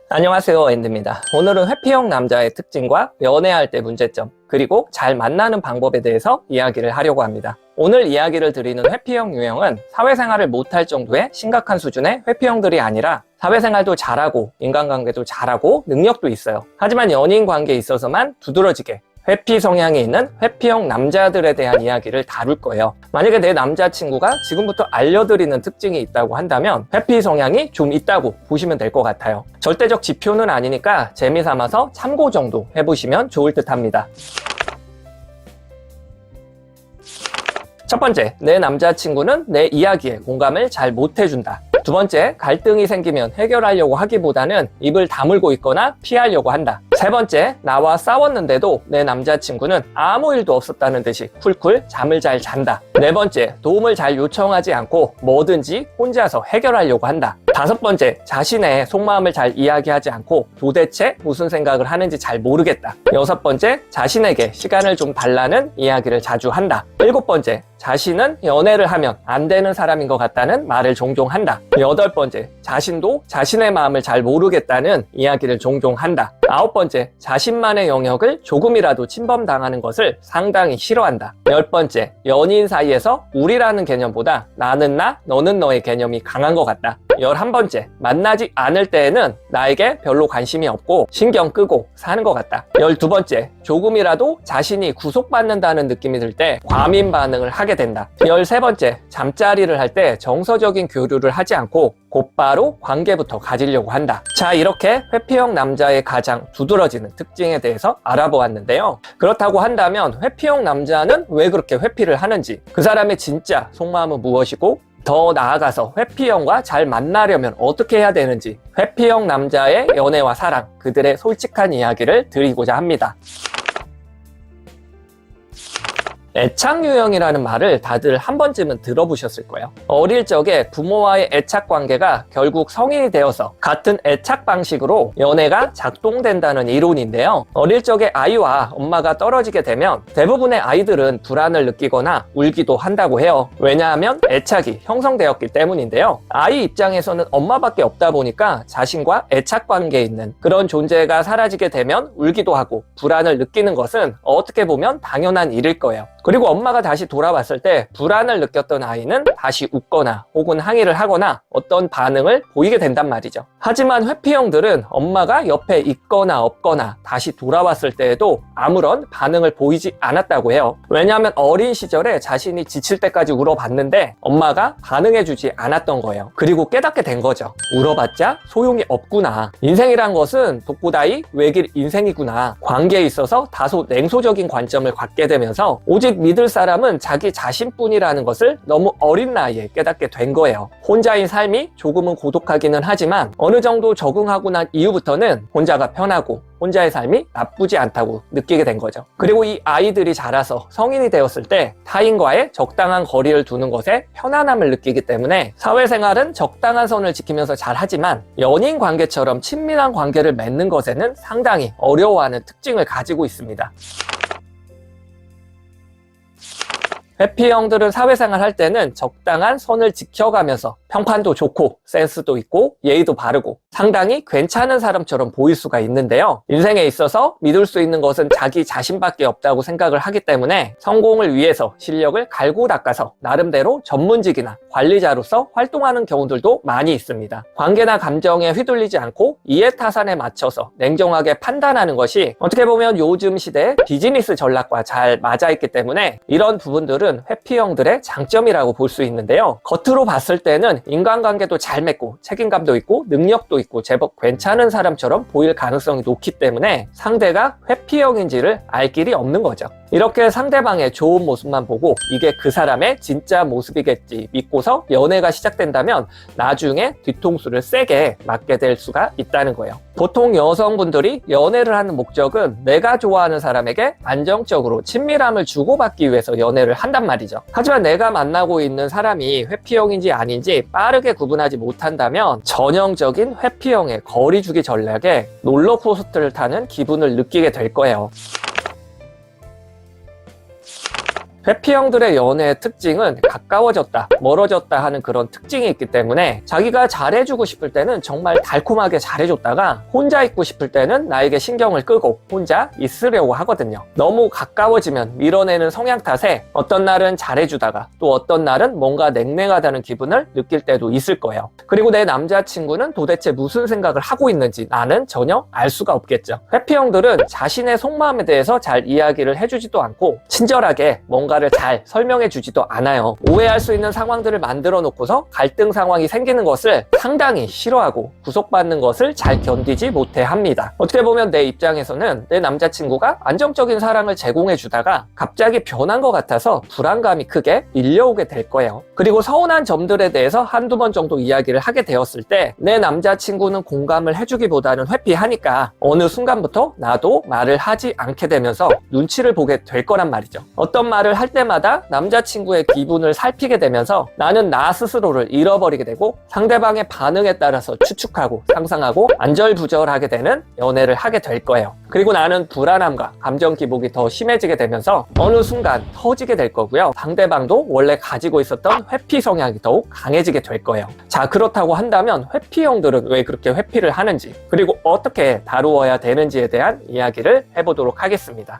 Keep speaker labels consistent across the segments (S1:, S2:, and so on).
S1: 안녕하세요, 앤드입니다. 오늘은 회피형 남자의 특징과 연애할 때 문제점, 그리고 잘 만나는 방법에 대해서 이야기를 하려고 합니다. 오늘 이야기를 드리는 회피형 유형은 사회생활을 못할 정도의 심각한 수준의 회피형들이 아니라 사회생활도 잘하고 인간관계도 잘하고 능력도 있어요. 하지만 연인 관계에 있어서만 두드러지게 회피 성향이 있는 회피형 남자들에 대한 이야기를 다룰 거예요. 만약에 내 남자친구가 지금부터 알려드리는 특징이 있다고 한다면 회피 성향이 좀 있다고 보시면 될 것 같아요. 절대적 지표는 아니니까 재미삼아서 참고 정도 해보시면 좋을 듯 합니다. 첫 번째, 내 남자친구는 내 이야기에 공감을 잘 못해준다. 두 번째, 갈등이 생기면 해결하려고 하기보다는 입을 다물고 있거나 피하려고 한다. 세 번째, 나와 싸웠는데도 내 남자친구는 아무 일도 없었다는 듯이 쿨쿨 잠을 잘 잔다. 네 번째, 도움을 잘 요청하지 않고 뭐든지 혼자서 해결하려고 한다. 다섯 번째, 자신의 속마음을 잘 이야기하지 않고 도대체 무슨 생각을 하는지 잘 모르겠다. 여섯 번째, 자신에게 시간을 좀 달라는 이야기를 자주 한다. 일곱 번째, 자신은 연애를 하면 안 되는 사람인 것 같다는 말을 종종 한다. 여덟 번째, 자신도 자신의 마음을 잘 모르겠다는 이야기를 종종 한다. 아홉 번째, 자신만의 영역을 조금이라도 침범당하는 것을 상당히 싫어한다. 열 번째, 연인 사이에서 우리라는 개념보다 나는 나, 너는 너의 개념이 강한 것 같다. 11번째, 만나지 않을 때에는 나에게 별로 관심이 없고 신경 끄고 사는 것 같다. 12번째, 조금이라도 자신이 구속받는다는 느낌이 들 때 과민 반응을 하게 된다. 13번째, 잠자리를 할 때 정서적인 교류를 하지 않고 곧바로 관계부터 가지려고 한다. 자, 이렇게 회피형 남자의 가장 두드러지는 특징에 대해서 알아보았는데요. 그렇다고 한다면 회피형 남자는 왜 그렇게 회피를 하는지, 그 사람의 진짜 속마음은 무엇이고, 더 나아가서 회피형과 잘 만나려면 어떻게 해야 되는지, 회피형 남자의 연애와 사랑, 그들의 솔직한 이야기를 드리고자 합니다. 애착 유형이라는 말을 다들 한 번쯤은 들어보셨을 거예요. 어릴 적에 부모와의 애착 관계가 결국 성인이 되어서 같은 애착 방식으로 연애가 작동된다는 이론인데요. 어릴 적에 아이와 엄마가 떨어지게 되면 대부분의 아이들은 불안을 느끼거나 울기도 한다고 해요. 왜냐하면 애착이 형성되었기 때문인데요. 아이 입장에서는 엄마밖에 없다 보니까 자신과 애착 관계에 있는 그런 존재가 사라지게 되면 울기도 하고 불안을 느끼는 것은 어떻게 보면 당연한 일일 거예요. 그리고 엄마가 다시 돌아왔을 때 불안을 느꼈던 아이는 다시 웃거나 혹은 항의를 하거나 어떤 반응을 보이게 된단 말이죠. 하지만 회피형들은 엄마가 옆에 있거나 없거나 다시 돌아왔을 때에도 아무런 반응을 보이지 않았다고 해요. 왜냐하면 어린 시절에 자신이 지칠 때까지 울어봤는데 엄마가 반응해주지 않았던 거예요. 그리고 깨닫게 된 거죠. 울어봤자 소용이 없구나. 인생이란 것은 독고다이 외길 인생이구나. 관계에 있어서 다소 냉소적인 관점을 갖게 되면서 오직 믿을 사람은 자기 자신뿐이라는 것을 너무 어린 나이에 깨닫게 된 거예요. 혼자인 삶이 조금은 고독하기는 하지만 어느 정도 적응하고 난 이후부터는 혼자가 편하고 혼자의 삶이 나쁘지 않다고 느끼게 된 거죠. 그리고 이 아이들이 자라서 성인이 되었을 때 타인과의 적당한 거리를 두는 것에 편안함을 느끼기 때문에 사회생활은 적당한 선을 지키면서 잘하지만 연인 관계처럼 친밀한 관계를 맺는 것에는 상당히 어려워하는 특징을 가지고 있습니다. 회피형들은 사회생활 할 때는 적당한 선을 지켜가면서 평판도 좋고 센스도 있고 예의도 바르고 상당히 괜찮은 사람처럼 보일 수가 있는데요. 인생에 있어서 믿을 수 있는 것은 자기 자신밖에 없다고 생각을 하기 때문에 성공을 위해서 실력을 갈고 닦아서 나름대로 전문직이나 관리자로서 활동하는 경우들도 많이 있습니다. 관계나 감정에 휘둘리지 않고 이해타산에 맞춰서 냉정하게 판단하는 것이 어떻게 보면 요즘 시대의 비즈니스 전략과 잘 맞아있기 때문에 이런 부분들은 회피형들의 장점이라고 볼 수 있는데요. 겉으로 봤을 때는 인간관계도 잘 맺고 책임감도 있고 능력도 있고 제법 괜찮은 사람처럼 보일 가능성이 높기 때문에 상대가 회피형인지를 알 길이 없는 거죠. 이렇게 상대방의 좋은 모습만 보고 이게 그 사람의 진짜 모습이겠지 믿고서 연애가 시작된다면 나중에 뒤통수를 세게 맞게 될 수가 있다는 거예요. 보통 여성분들이 연애를 하는 목적은 내가 좋아하는 사람에게 안정적으로 친밀함을 주고받기 위해서 연애를 한단 말이죠. 하지만 내가 만나고 있는 사람이 회피형인지 아닌지 빠르게 구분하지 못한다면 전형적인 회피형의 거리주기 전략에 롤러코스터를 타는 기분을 느끼게 될 거예요. 회피형들의 연애의 특징은 가까워졌다, 멀어졌다 하는 그런 특징이 있기 때문에 자기가 잘해주고 싶을 때는 정말 달콤하게 잘해줬다가 혼자 있고 싶을 때는 나에게 신경을 끄고 혼자 있으려고 하거든요. 너무 가까워지면 밀어내는 성향 탓에 어떤 날은 잘해주다가 또 어떤 날은 뭔가 냉랭하다는 기분을 느낄 때도 있을 거예요. 그리고 내 남자친구는 도대체 무슨 생각을 하고 있는지 나는 전혀 알 수가 없겠죠. 회피형들은 자신의 속마음에 대해서 잘 이야기를 해주지도 않고 친절하게 뭔가를 잘 설명해 주지도 않아요. 오해할 수 있는 상황들을 만들어 놓고서 갈등 상황이 생기는 것을 상당히 싫어하고 구속받는 것을 잘 견디지 못해 합니다. 어떻게 보면 내 입장에서는 내 남자친구가 안정적인 사랑을 제공해 주다가 갑자기 변한 것 같아서 불안감이 크게 밀려오게 될 거예요. 그리고 서운한 점들에 대해서 한두 번 정도 이야기를 하게 되었을 때 내 남자친구는 공감을 해주기보다는 회피하니까 어느 순간부터 나도 말을 하지 않게 되면서 눈치를 보게 될 거란 말이죠. 어떤 말을 할 때마다 남자친구의 기분을 살피게 되면서 나는 나 스스로를 잃어버리게 되고 상대방의 반응에 따라서 추측하고 상상하고 안절부절하게 되는 연애를 하게 될 거예요. 그리고 나는 불안함과 감정 기복이 더 심해지게 되면서 어느 순간 터지게 될 거고요. 상대방도 원래 가지고 있었던 회피 성향이 더욱 강해지게 될 거예요. 자, 그렇다고 한다면 회피형들은 왜 그렇게 회피를 하는지, 그리고 어떻게 다루어야 되는지에 대한 이야기를 해보도록 하겠습니다.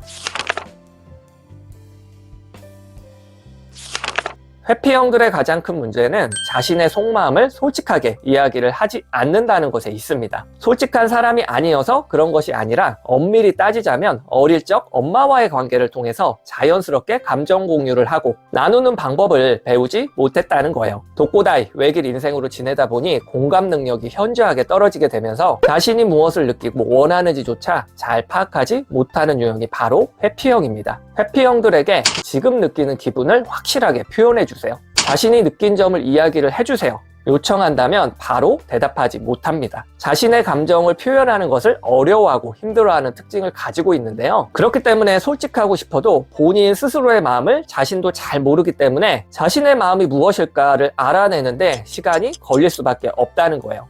S1: 회피형들의 가장 큰 문제는 자신의 속마음을 솔직하게 이야기를 하지 않는다는 것에 있습니다. 솔직한 사람이 아니어서 그런 것이 아니라 엄밀히 따지자면 어릴 적 엄마와의 관계를 통해서 자연스럽게 감정 공유를 하고 나누는 방법을 배우지 못했다는 거예요. 독고다이 외길 인생으로 지내다 보니 공감 능력이 현저하게 떨어지게 되면서 자신이 무엇을 느끼고 원하는지조차 잘 파악하지 못하는 유형이 바로 회피형입니다. 회피형들에게 지금 느끼는 기분을 확실하게 표현해 주세요. 자신이 느낀 점을 이야기를 해주세요. 요청한다면 바로 대답하지 못합니다. 자신의 감정을 표현하는 것을 어려워하고 힘들어하는 특징을 가지고 있는데요. 그렇기 때문에 솔직하고 싶어도 본인 스스로의 마음을 자신도 잘 모르기 때문에 자신의 마음이 무엇일까를 알아내는데 시간이 걸릴 수밖에 없다는 거예요.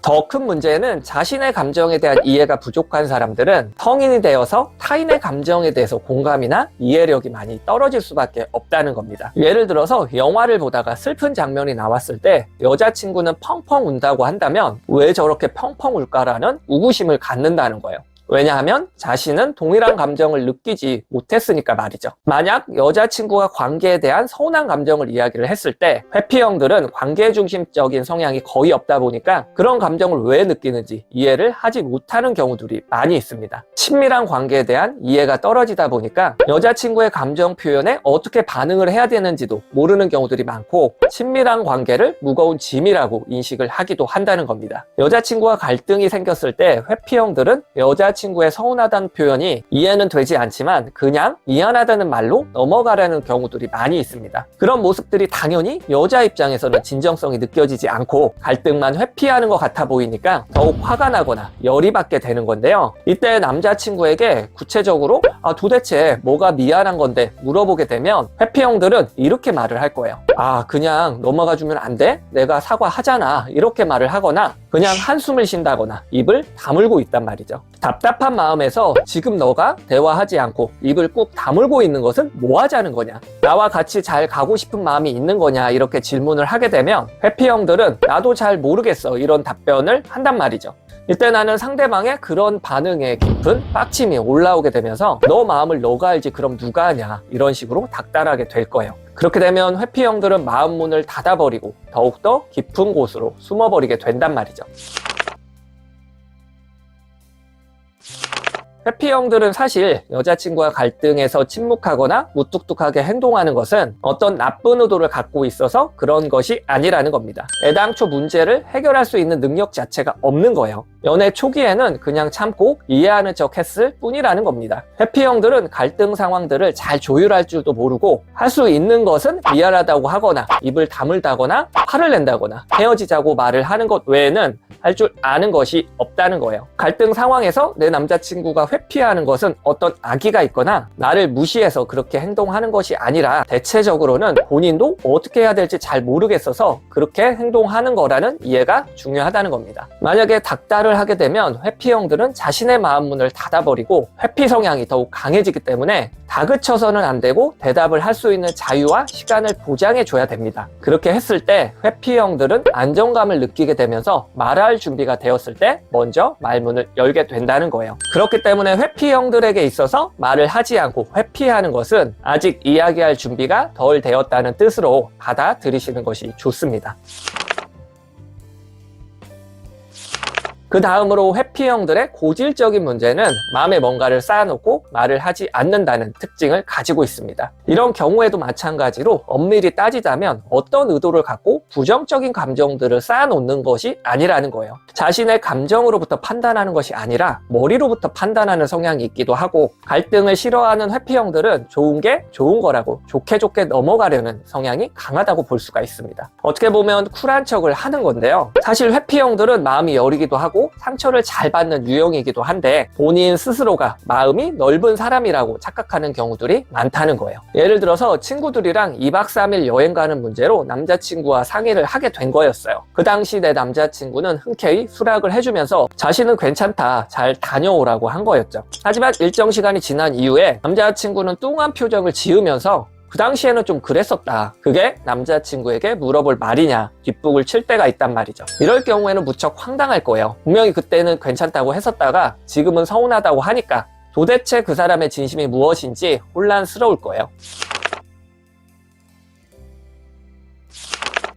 S1: 더 큰 문제는 자신의 감정에 대한 이해가 부족한 사람들은 성인이 되어서 타인의 감정에 대해서 공감이나 이해력이 많이 떨어질 수밖에 없다는 겁니다. 예를 들어서 영화를 보다가 슬픈 장면이 나왔을 때 여자친구는 펑펑 운다고 한다면 왜 저렇게 펑펑 울까라는 우구심을 갖는다는 거예요. 왜냐하면 자신은 동일한 감정을 느끼지 못했으니까 말이죠. 만약 여자친구가 관계에 대한 서운한 감정을 이야기를 했을 때 회피형들은 관계 중심적인 성향이 거의 없다 보니까 그런 감정을 왜 느끼는지 이해를 하지 못하는 경우들이 많이 있습니다. 친밀한 관계에 대한 이해가 떨어지다 보니까 여자친구의 감정 표현에 어떻게 반응을 해야 되는지도 모르는 경우들이 많고 친밀한 관계를 무거운 짐이라고 인식을 하기도 한다는 겁니다. 여자친구와 갈등이 생겼을 때 회피형들은 여자친구의 서운하다는 표현이 이해는 되지 않지만 그냥 미안하다는 말로 넘어가려는 경우들이 많이 있습니다. 그런 모습들이 당연히 여자 입장에서는 진정성이 느껴지지 않고 갈등만 회피하는 것 같아 보이니까 더욱 화가 나거나 열이 받게 되는 건데요. 이때 남자친구에게 구체적으로 도대체 뭐가 미안한 건데 물어보게 되면 회피형들은 이렇게 말을 할 거예요. 그냥 넘어가주면 안 돼? 내가 사과하잖아. 이렇게 말을 하거나 그냥 한숨을 쉰다거나 입을 다물고 있단 말이죠. 답답한 마음에서 지금 너가 대화하지 않고 입을 꾹 다물고 있는 것은 뭐 하자는 거냐? 나와 같이 잘 가고 싶은 마음이 있는 거냐? 이렇게 질문을 하게 되면 회피형들은 나도 잘 모르겠어. 이런 답변을 한단 말이죠. 이때 나는 상대방의 그런 반응에 깊은 빡침이 올라오게 되면서 너 마음을 너가 알지 그럼 누가 아냐? 이런 식으로 닥달하게 될 거예요. 그렇게 되면 회피형들은 마음 문을 닫아버리고 더욱더 깊은 곳으로 숨어버리게 된단 말이죠. 회피형들은 사실 여자친구와 갈등해서 침묵하거나 무뚝뚝하게 행동하는 것은 어떤 나쁜 의도를 갖고 있어서 그런 것이 아니라는 겁니다. 애당초 문제를 해결할 수 있는 능력 자체가 없는 거예요. 연애 초기에는 그냥 참고 이해하는 척 했을 뿐이라는 겁니다. 회피형들은 갈등 상황들을 잘 조율할 줄도 모르고 할 수 있는 것은 미안하다고 하거나 입을 다물다거나 화를 낸다거나 헤어지자고 말을 하는 것 외에는 할 줄 아는 것이 없다는 거예요. 갈등 상황에서 내 남자친구가 회피하는 것은 어떤 악의가 있거나 나를 무시해서 그렇게 행동하는 것이 아니라 대체적으로는 본인도 어떻게 해야 될지 잘 모르겠어서 그렇게 행동하는 거라는 이해가 중요하다는 겁니다. 만약에 닥달을 생각을 하게 되면 회피형들은 자신의 마음 문을 닫아버리고 회피 성향이 더욱 강해지기 때문에 다그쳐서는 안 되고 대답을 할 수 있는 자유와 시간을 보장해 줘야 됩니다. 그렇게 했을 때 회피형들은 안정감을 느끼게 되면서 말할 준비가 되었을 때 먼저 말문을 열게 된다는 거예요. 그렇기 때문에 회피형들에게 있어서 말을 하지 않고 회피하는 것은 아직 이야기할 준비가 덜 되었다는 뜻으로 받아들이시는 것이 좋습니다. 그 다음으로 회피형들의 고질적인 문제는 마음에 뭔가를 쌓아놓고 말을 하지 않는다는 특징을 가지고 있습니다. 이런 경우에도 마찬가지로 엄밀히 따지자면 어떤 의도를 갖고 부정적인 감정들을 쌓아놓는 것이 아니라는 거예요. 자신의 감정으로부터 판단하는 것이 아니라 머리로부터 판단하는 성향이 있기도 하고, 갈등을 싫어하는 회피형들은 좋은 게 좋은 거라고 좋게 넘어가려는 성향이 강하다고 볼 수가 있습니다. 어떻게 보면 쿨한 척을 하는 건데요. 사실 회피형들은 마음이 여리기도 하고 상처를 잘 받는 유형이기도 한데 본인 스스로가 마음이 넓은 사람이라고 착각하는 경우들이 많다는 거예요. 예를 들어서 친구들이랑 2박 3일 여행 가는 문제로 남자친구와 상의를 하게 된 거였어요. 그 당시 내 남자친구는 흔쾌히 수락을 해주면서 자신은 괜찮다, 잘 다녀오라고 한 거였죠. 하지만 일정 시간이 지난 이후에 남자친구는 뚱한 표정을 지으면서 그 당시에는 좀 그랬었다, 그게 남자친구에게 물어볼 말이냐, 뒷북을 칠 때가 있단 말이죠. 이럴 경우에는 무척 황당할 거예요. 분명히 그때는 괜찮다고 했었다가 지금은 서운하다고 하니까 도대체 그 사람의 진심이 무엇인지 혼란스러울 거예요.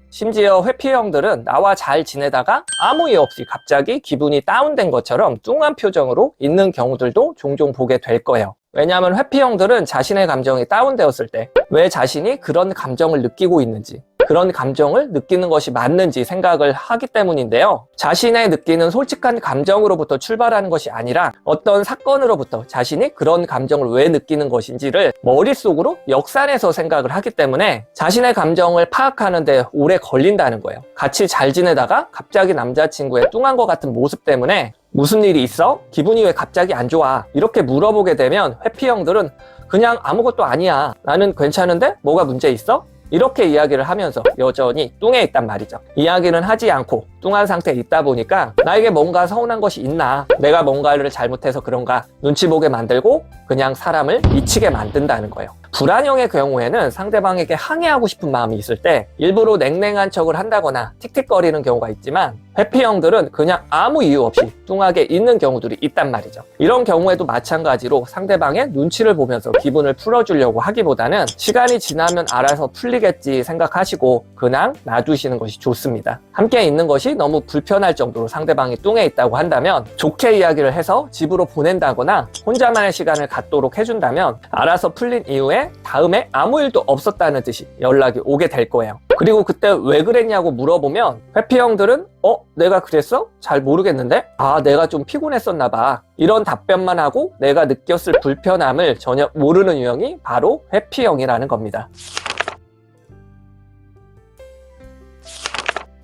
S1: 심지어 회피형들은 나와 잘 지내다가 아무 이유 없이 갑자기 기분이 다운된 것처럼 뚱한 표정으로 있는 경우들도 종종 보게 될 거예요. 왜냐하면 회피형들은 자신의 감정이 다운되었을 때 왜 자신이 그런 감정을 느끼고 있는지, 그런 감정을 느끼는 것이 맞는지 생각을 하기 때문인데요. 자신의 느끼는 솔직한 감정으로부터 출발하는 것이 아니라 어떤 사건으로부터 자신이 그런 감정을 왜 느끼는 것인지를 머릿속으로 역산해서 생각을 하기 때문에 자신의 감정을 파악하는 데 오래 걸린다는 거예요. 같이 잘 지내다가 갑자기 남자친구의 뚱한 것 같은 모습 때문에 무슨 일이 있어? 기분이 왜 갑자기 안 좋아? 이렇게 물어보게 되면 회피형들은 그냥 아무것도 아니야, 나는 괜찮은데 뭐가 문제 있어? 이렇게 이야기를 하면서 여전히 뚱해 있단 말이죠. 이야기는 하지 않고 뚱한 상태에 있다 보니까 나에게 뭔가 서운한 것이 있나, 내가 뭔가를 잘못해서 그런가 눈치 보게 만들고 그냥 사람을 미치게 만든다는 거예요. 불안형의 경우에는 상대방에게 항의하고 싶은 마음이 있을 때 일부러 냉랭한 척을 한다거나 틱틱거리는 경우가 있지만, 회피형들은 그냥 아무 이유 없이 뚱하게 있는 경우들이 있단 말이죠. 이런 경우에도 마찬가지로 상대방의 눈치를 보면서 기분을 풀어주려고 하기보다는 시간이 지나면 알아서 풀리겠지 생각하시고 그냥 놔두시는 것이 좋습니다. 함께 있는 것이 너무 불편할 정도로 상대방이 뚱해 있다고 한다면 좋게 이야기를 해서 집으로 보낸다거나 혼자만의 시간을 갖도록 해준다면 알아서 풀린 이후에 다음에 아무 일도 없었다는 듯이 연락이 오게 될 거예요. 그리고 그때 왜 그랬냐고 물어보면 회피형들은 내가 그랬어? 잘 모르겠는데? 내가 좀 피곤했었나 봐, 이런 답변만 하고 내가 느꼈을 불편함을 전혀 모르는 유형이 바로 회피형이라는 겁니다.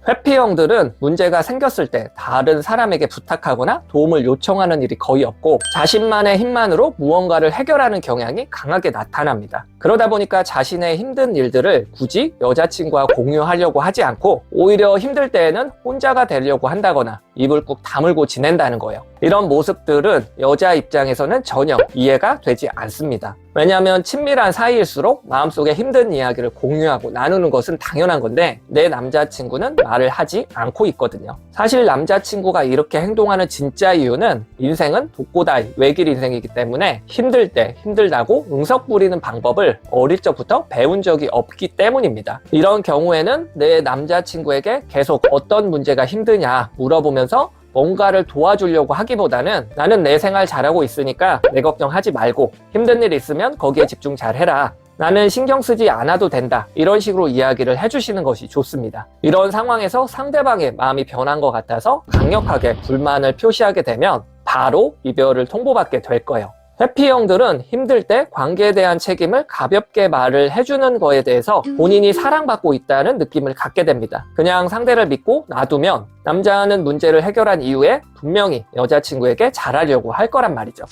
S1: 회피형들은 문제가 생겼을 때 다른 사람에게 부탁하거나 도움을 요청하는 일이 거의 없고 자신만의 힘만으로 무언가를 해결하는 경향이 강하게 나타납니다. 그러다 보니까 자신의 힘든 일들을 굳이 여자친구와 공유하려고 하지 않고 오히려 힘들 때에는 혼자가 되려고 한다거나 입을 꾹 다물고 지낸다는 거예요. 이런 모습들은 여자 입장에서는 전혀 이해가 되지 않습니다. 왜냐하면 친밀한 사이일수록 마음속에 힘든 이야기를 공유하고 나누는 것은 당연한 건데 내 남자친구는 말을 하지 않고 있거든요. 사실 남자친구가 이렇게 행동하는 진짜 이유는 인생은 독고다이 외길 인생이기 때문에 힘들 때 힘들다고 응석 부리는 방법을 어릴 적부터 배운 적이 없기 때문입니다. 이런 경우에는 내 남자친구에게 계속 어떤 문제가 힘드냐 물어보면서 뭔가를 도와주려고 하기보다는 나는 내 생활 잘하고 있으니까 내 걱정하지 말고 힘든 일 있으면 거기에 집중 잘 해라, 나는 신경 쓰지 않아도 된다, 이런 식으로 이야기를 해주시는 것이 좋습니다. 이런 상황에서 상대방의 마음이 변한 것 같아서 강력하게 불만을 표시하게 되면 바로 이별을 통보받게 될 거예요. 회피형들은 힘들 때 관계에 대한 책임을 가볍게 말을 해주는 거에 대해서 본인이 사랑받고 있다는 느낌을 갖게 됩니다. 그냥 상대를 믿고 놔두면 남자는 문제를 해결한 이후에 분명히 여자친구에게 잘하려고 할 거란 말이죠.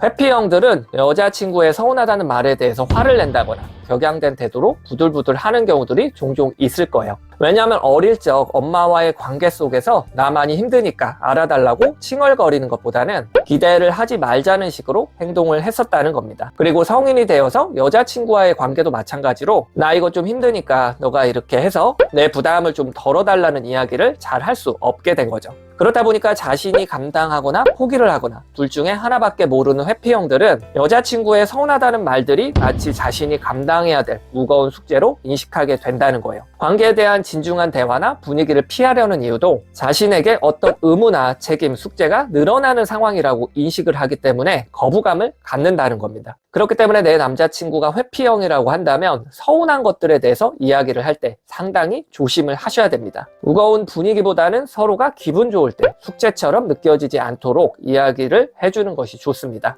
S1: 회피형들은 여자친구의 서운하다는 말에 대해서 화를 낸다거나 격양된 태도로 부들부들 하는 경우들이 종종 있을 거예요. 왜냐하면 어릴 적 엄마와의 관계 속에서 나 많이 힘드니까 알아달라고 칭얼거리는 것보다는 기대를 하지 말자는 식으로 행동을 했었다는 겁니다. 그리고 성인이 되어서 여자친구와의 관계도 마찬가지로 나 이거 좀 힘드니까 너가 이렇게 해서 내 부담을 좀 덜어달라는 이야기를 잘 할 수 없게 된 거죠. 그렇다 보니까 자신이 감당하거나 포기를 하거나 둘 중에 하나밖에 모르는 회피형들은 여자친구의 서운하다는 말들이 마치 자신이 감당해야 될 무거운 숙제로 인식하게 된다는 거예요. 관계에 대한 진중한 대화나 분위기를 피하려는 이유도 자신에게 어떤 의무나 책임, 숙제가 늘어나는 상황이라고 인식을 하기 때문에 거부감을 갖는다는 겁니다. 그렇기 때문에 내 남자친구가 회피형이라고 한다면 서운한 것들에 대해서 이야기를 할 때 상당히 조심을 하셔야 됩니다. 무거운 분위기보다는 서로가 기분 좋을 때 숙제처럼 느껴지지 않도록 이야기를 해주는 것이 좋습니다.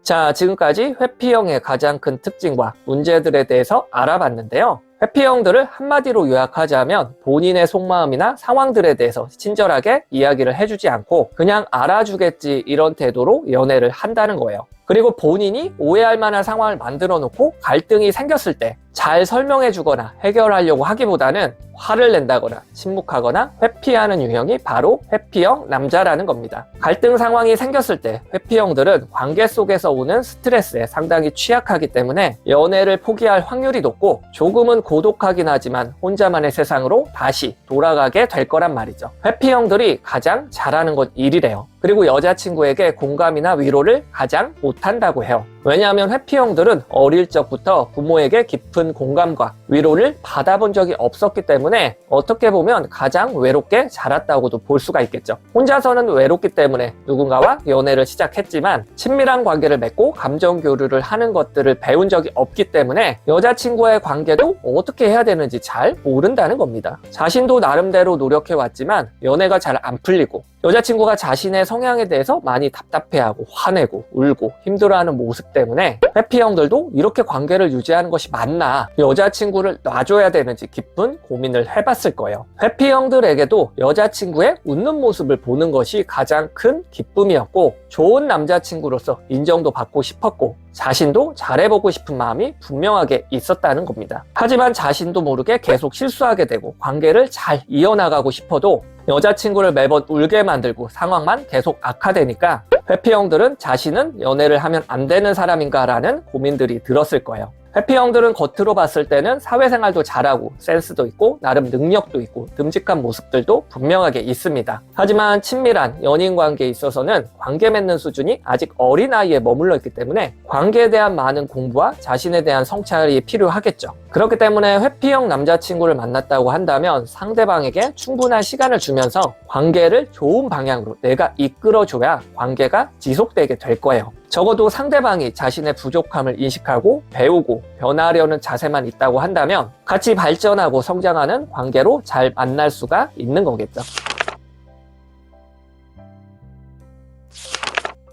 S1: 자, 지금까지 회피형의 가장 큰 특징과 문제들에 대해서 알아봤는데요. 회피형들을 한마디로 요약하자면 본인의 속마음이나 상황들에 대해서 친절하게 이야기를 해주지 않고 그냥 알아주겠지 이런 태도로 연애를 한다는 거예요. 그리고 본인이 오해할 만한 상황을 만들어 놓고 갈등이 생겼을 때 잘 설명해 주거나 해결하려고 하기보다는 화를 낸다거나 침묵하거나 회피하는 유형이 바로 회피형 남자라는 겁니다. 갈등 상황이 생겼을 때 회피형들은 관계 속에서 오는 스트레스에 상당히 취약하기 때문에 연애를 포기할 확률이 높고 조금은 고독하긴 하지만 혼자만의 세상으로 다시 돌아가게 될 거란 말이죠. 회피형들이 가장 잘하는 건 일이래요. 그리고 여자친구에게 공감이나 위로를 가장 못한다고 해요. 왜냐하면 회피형들은 어릴 적부터 부모에게 깊은 공감과 위로를 받아본 적이 없었기 때문에 어떻게 보면 가장 외롭게 자랐다고도 볼 수가 있겠죠. 혼자서는 외롭기 때문에 누군가와 연애를 시작했지만 친밀한 관계를 맺고 감정 교류를 하는 것들을 배운 적이 없기 때문에 여자친구와의 관계도 어떻게 해야 되는지 잘 모른다는 겁니다. 자신도 나름대로 노력해왔지만 연애가 잘 안 풀리고 여자친구가 자신의 성향에 대해서 많이 답답해하고 화내고 울고 힘들어하는 모습 때문에 회피형들도 이렇게 관계를 유지하는 것이 맞나, 여자친구를 놔줘야 되는지 깊은 고민을 해봤을 거예요. 회피형들에게도 여자친구의 웃는 모습을 보는 것이 가장 큰 기쁨이었고 좋은 남자친구로서 인정도 받고 싶었고 자신도 잘해보고 싶은 마음이 분명하게 있었다는 겁니다. 하지만 자신도 모르게 계속 실수하게 되고 관계를 잘 이어나가고 싶어도 여자친구를 매번 울게 만들고 상황만 계속 악화되니까 회피형들은 자신은 연애를 하면 안 되는 사람인가 라는 고민들이 들었을 거예요. 회피형들은 겉으로 봤을 때는 사회생활도 잘하고 센스도 있고 나름 능력도 있고 듬직한 모습들도 분명하게 있습니다. 하지만 친밀한 연인 관계에 있어서는 관계 맺는 수준이 아직 어린아이에 머물러 있기 때문에 관계에 대한 많은 공부와 자신에 대한 성찰이 필요하겠죠. 그렇기 때문에 회피형 남자친구를 만났다고 한다면 상대방에게 충분한 시간을 주면서 관계를 좋은 방향으로 내가 이끌어줘야 관계가 지속되게 될 거예요. 적어도 상대방이 자신의 부족함을 인식하고 배우고 변화하려는 자세만 있다고 한다면 같이 발전하고 성장하는 관계로 잘 만날 수가 있는 거겠죠.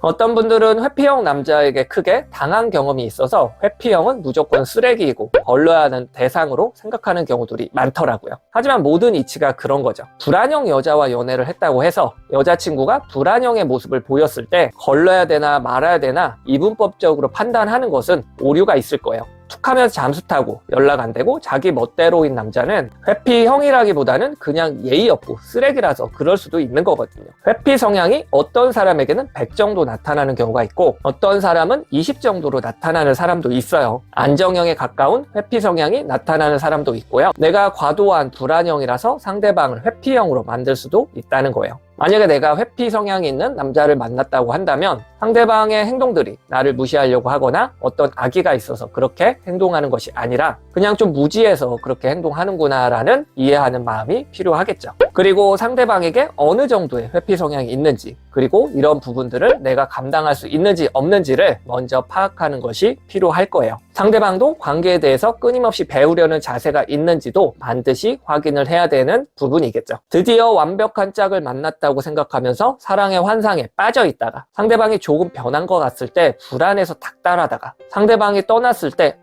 S1: 어떤 분들은 회피형 남자에게 크게 당한 경험이 있어서 회피형은 무조건 쓰레기이고 걸러야 하는 대상으로 생각하는 경우들이 많더라고요. 하지만 모든 이치가 그런 거죠. 불안형 여자와 연애를 했다고 해서 여자친구가 불안형의 모습을 보였을 때 걸러야 되나 말아야 되나 이분법적으로 판단하는 것은 오류가 있을 거예요. 툭하면서 잠수 타고 연락 안 되고 자기 멋대로인 남자는 회피형이라기보다는 그냥 예의 없고 쓰레기라서 그럴 수도 있는 거거든요. 회피 성향이 어떤 사람에게는 100 정도 나타나는 경우가 있고 어떤 사람은 20 정도로 나타나는 사람도 있어요. 안정형에 가까운 회피 성향이 나타나는 사람도 있고요. 내가 과도한 불안형이라서 상대방을 회피형으로 만들 수도 있다는 거예요. 만약에 내가 회피 성향이 있는 남자를 만났다고 한다면 상대방의 행동들이 나를 무시하려고 하거나 어떤 악의가 있어서 그렇게 행동하는 것이 아니라 그냥 좀 무지해서 그렇게 행동하는구나 라는 이해하는 마음이 필요하겠죠. 그리고 상대방에게 어느 정도의 회피 성향이 있는지 그리고 이런 부분들을 내가 감당할 수 있는지 없는지를 먼저 파악하는 것이 필요할 거예요. 상대방도 관계에 대해서 끊임없이 배우려는 자세가 있는지도 반드시 확인을 해야 되는 부분이겠죠. 드디어 완벽한 짝을 만났다고 생각하면서 사랑의 환상에 빠져 있다가 상대방이 조금 변한 것 같을 때 불안해서 닥달하다가 상대방이 떠났을 때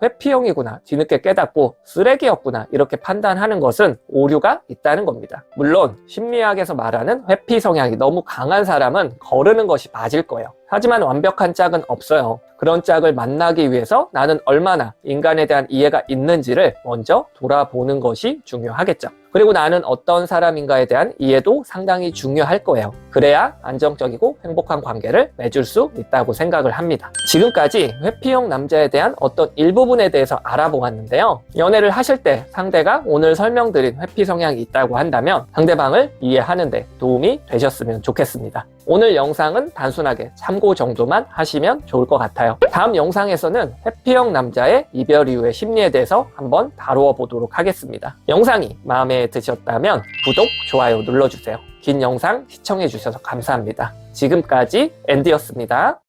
S1: 회피형이구나 뒤늦게 깨닫고 쓰레기였구나 이렇게 판단하는 것은 오류가 있다는 겁니다. 물론 심리학에서 말하는 회피 성향이 너무 강한 사람은 거르는 것이 맞을 거예요. 하지만 완벽한 짝은 없어요. 그런 짝을 만나기 위해서 나는 얼마나 인간에 대한 이해가 있는지를 먼저 돌아보는 것이 중요하겠죠. 그리고 나는 어떤 사람인가에 대한 이해도 상당히 중요할 거예요. 그래야 안정적이고 행복한 관계를 맺을 수 있다고 생각을 합니다. 지금까지 회피형 남자에 대한 어떤 일부분에 대해서 알아보았는데요. 연애를 하실 때 상대가 오늘 설명드린 회피 성향이 있다고 한다면 상대방을 이해하는 데 도움이 되셨으면 좋겠습니다. 오늘 영상은 단순하게 참고 정도만 하시면 좋을 것 같아요. 다음 영상에서는 회피형 남자의 이별 이후의 심리에 대해서 한번 다루어 보도록 하겠습니다. 영상이 마음에 드셨다면 구독, 좋아요 눌러주세요. 긴 영상 시청해 주셔서 감사합니다. 지금까지 앤디였습니다.